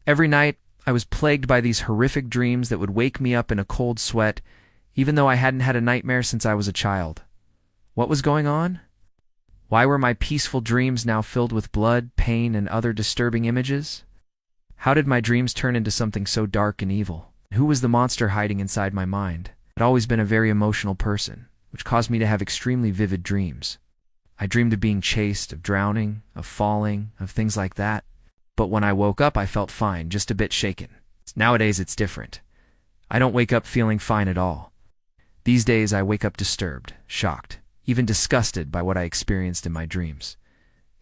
Every night, I was plagued by these horrific dreams that would wake me up in a cold sweat, even though I hadn't had a nightmare since I was a child. What was going on? Why were my peaceful dreams now filled with blood, pain, and other disturbing images? How did my dreams turn into something so dark and evil? Who was the monster hiding inside my mind? I'd always been a very emotional person, which caused me to have extremely vivid dreams. I dreamed of being chased, of drowning, of falling, of things like that. But when I woke up, I felt fine, just a bit shaken. Nowadays, it's different. I don't wake up feeling fine at all. These days, I wake up disturbed, shocked, even disgusted by what I experienced in my dreams.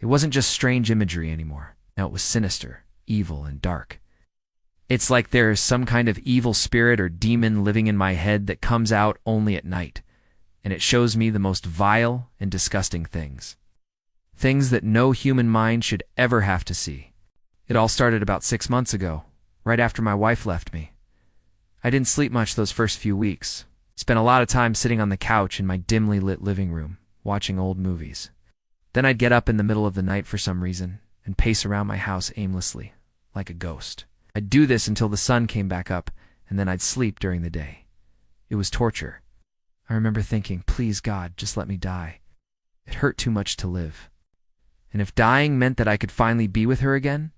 It wasn't just strange imagery anymore. Now it was sinister, evil, and dark. It's like there is some kind of evil spirit or demon living in my head that comes out only at night, and it shows me the most vile and disgusting things. Things that no human mind should ever have to see. It all started about 6 months ago, right after my wife left me. I didn't sleep much those first few weeks. Spent a lot of time sitting on the couch in my dimly lit living room, watching old movies. Then I'd get up in the middle of the night for some reason and pace around my house aimlessly, like a ghost. I'd do this until the sun came back up, and then I'd sleep during the day. It was torture. I remember thinking, please God, just let me die. It hurt too much to live. And if dying meant that I could finally be with her again,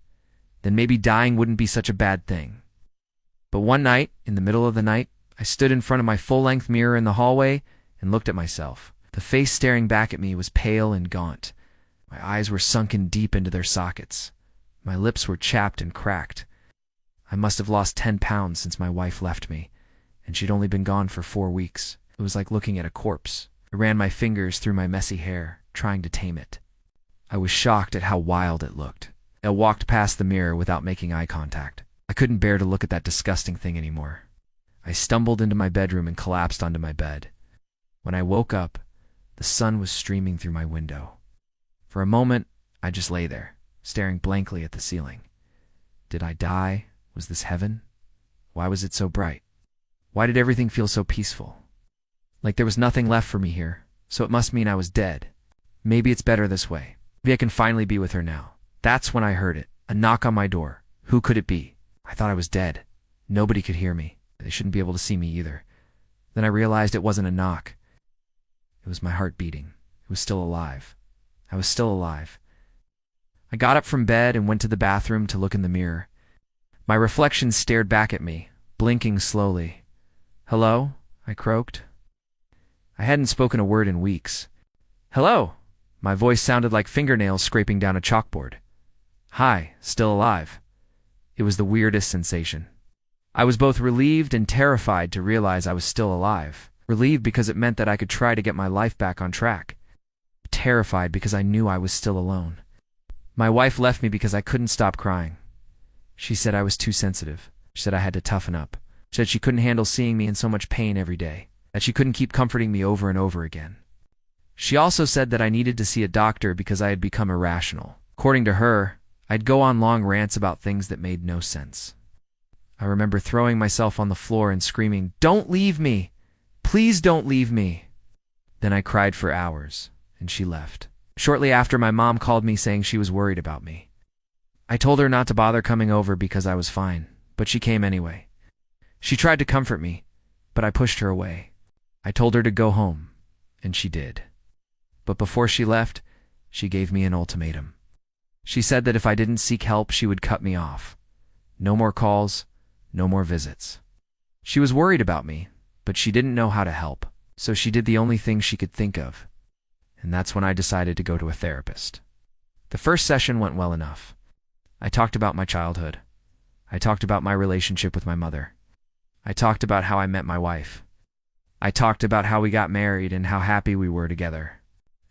then maybe dying wouldn't be such a bad thing. But one night, in the middle of the night, I stood in front of my full-length mirror in the hallway and looked at myself. The face staring back at me was pale and gaunt. My eyes were sunken deep into their sockets. My lips were chapped and cracked. I must have lost 10 pounds since my wife left me, and she'd only been gone for 4 weeks. It was like looking at a corpse. I ran my fingers through my messy hair, trying to tame it. I was shocked at how wild it looked. I walked past the mirror without making eye contact. I couldn't bear to look at that disgusting thing anymore. I stumbled into my bedroom and collapsed onto my bed. When I woke up, the sun was streaming through my window. For a moment, I just lay there, staring blankly at the ceiling. Did I die? Was this heaven? Why was it so bright? Why did everything feel so peaceful? Like there was nothing left for me here, so it must mean I was dead. Maybe it's better this way. Maybe I can finally be with her now. That's when I heard it, a knock on my door. Who could it be? I thought I was dead. Nobody could hear me. They shouldn't be able to see me either. Then I realized it wasn't a knock. It was my heart beating. It was still alive. I was still alive. I got up from bed and went to the bathroom to look in the mirror. My reflection stared back at me, blinking slowly. "Hello?" I croaked. I hadn't spoken a word in weeks. "Hello!" My voice sounded like fingernails scraping down a chalkboard. "Hi, still alive." It was the weirdest sensation. I was both relieved and terrified to realize I was still alive. Relieved because it meant that I could try to get my life back on track. Terrified because I knew I was still alone. My wife left me because I couldn't stop crying. She said I was too sensitive. She said I had to toughen up. She said she couldn't handle seeing me in so much pain every day, that she couldn't keep comforting me over and over again. She also said that I needed to see a doctor because I had become irrational. According to her, I'd go on long rants about things that made no sense. I remember throwing myself on the floor and screaming, "Don't leave me! Please don't leave me!" Then I cried for hours, and she left. Shortly after, my mom called me saying she was worried about me. I told her not to bother coming over because I was fine, but she came anyway. She tried to comfort me, but I pushed her away. I told her to go home, and she did. But before she left, she gave me an ultimatum. She said that if I didn't seek help, she would cut me off. No more calls, no more visits. She was worried about me, but she didn't know how to help, so she did the only thing she could think of. And that's when I decided to go to a therapist. The first session went well enough. I talked about my childhood. I talked about my relationship with my mother. I talked about how I met my wife. I talked about how we got married and how happy we were together.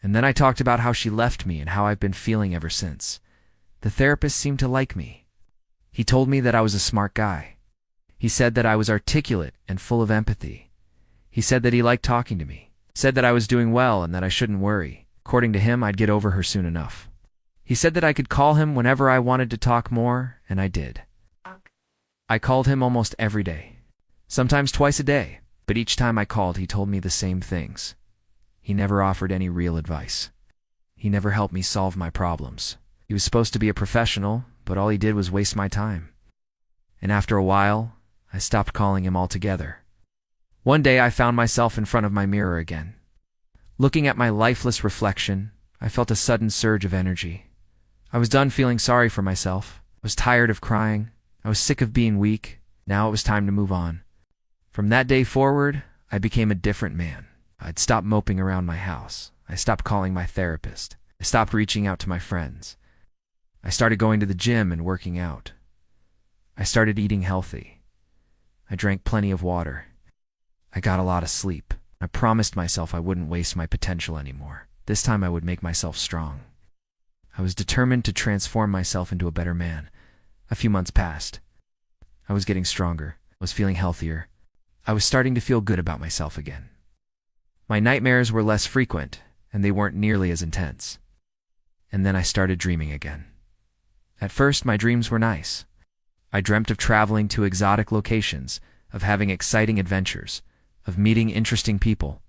And then I talked about how she left me and how I've been feeling ever since. The therapist seemed to like me. He told me that I was a smart guy. He said that I was articulate and full of empathy. He said that he liked talking to me. Said that I was doing well and that I shouldn't worry. According to him, I'd get over her soon enough. He said that I could call him whenever I wanted to talk more, and I did. I called him almost every day, sometimes twice a day, but each time I called, he told me the same things. He never offered any real advice. He never helped me solve my problems. He was supposed to be a professional, but all he did was waste my time. and after a while, I stopped calling him altogether. One day I found myself in front of my mirror again. Looking at my lifeless reflection, I felt a sudden surge of energy. I was done feeling sorry for myself. I was tired of crying. I was sick of being weak. Now it was time to move on. From that day forward, I became a different man. I'd stopped moping around my house. I stopped calling my therapist. I stopped reaching out to my friends. I started going to the gym and working out. I started eating healthy. I drank plenty of water. I got a lot of sleep. I promised myself I wouldn't waste my potential anymore. This time I would make myself strong. I was determined to transform myself into a better man. A few months passed. I was getting stronger. I was feeling healthier. I was starting to feel good about myself again. My nightmares were less frequent, and they weren't nearly as intense. And then I started dreaming again. At first, my dreams were nice. I dreamt of traveling to exotic locations, of having exciting adventures, of meeting interesting people.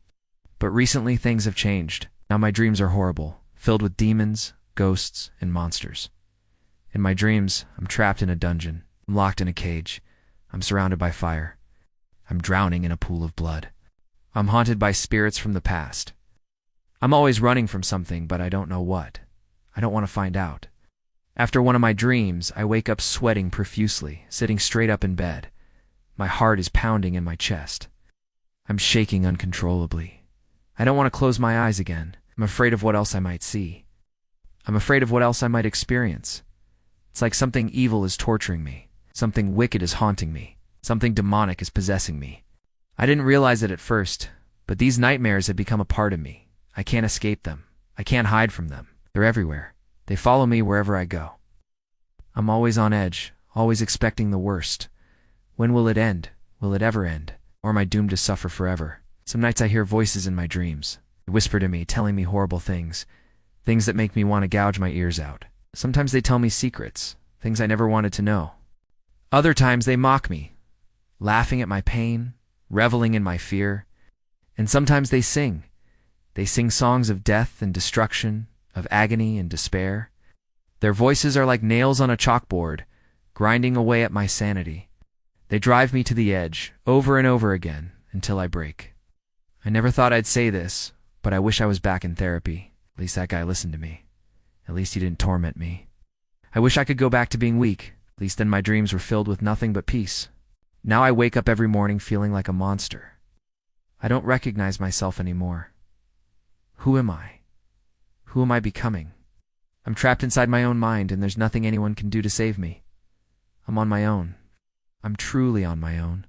But recently, things have changed. Now my dreams are horrible, filled with demons, ghosts, and monsters. In my dreams, I'm trapped in a dungeon. I'm locked in a cage. I'm surrounded by fire. I'm drowning in a pool of blood. I'm haunted by spirits from the past. I'm always running from something, but I don't know what. I don't want to find out. After one of my dreams, I wake up sweating profusely, sitting straight up in bed. My heart is pounding in my chest. I'm shaking uncontrollably. I don't want to close my eyes again. I'm afraid of what else I might see. I'm afraid of what else I might experience. It's like something evil is torturing me. Something wicked is haunting me. Something demonic is possessing me. I didn't realize it at first, but these nightmares have become a part of me. I can't escape them. I can't hide from them. They're everywhere. They follow me wherever I go. I'm always on edge, always expecting the worst. When will it end? Will it ever end? Or am I doomed to suffer forever? Some nights I hear voices in my dreams. They whisper to me, telling me horrible things. Things that make me want to gouge my ears out. Sometimes they tell me secrets, things I never wanted to know. Other times they mock me, laughing at my pain, reveling in my fear. And sometimes they sing. They sing songs of death and destruction, of agony and despair. Their voices are like nails on a chalkboard, grinding away at my sanity. They drive me to the edge, over and over again, until I break. I never thought I'd say this, but I wish I was back in therapy. At least that guy listened to me. At least he didn't torment me. I wish I could go back to being weak. At least then my dreams were filled with nothing but peace. Now I wake up every morning feeling like a monster. I don't recognize myself anymore. Who am I? Who am I becoming? I'm trapped inside my own mind, and there's nothing anyone can do to save me. I'm on my own. I'm truly on my own.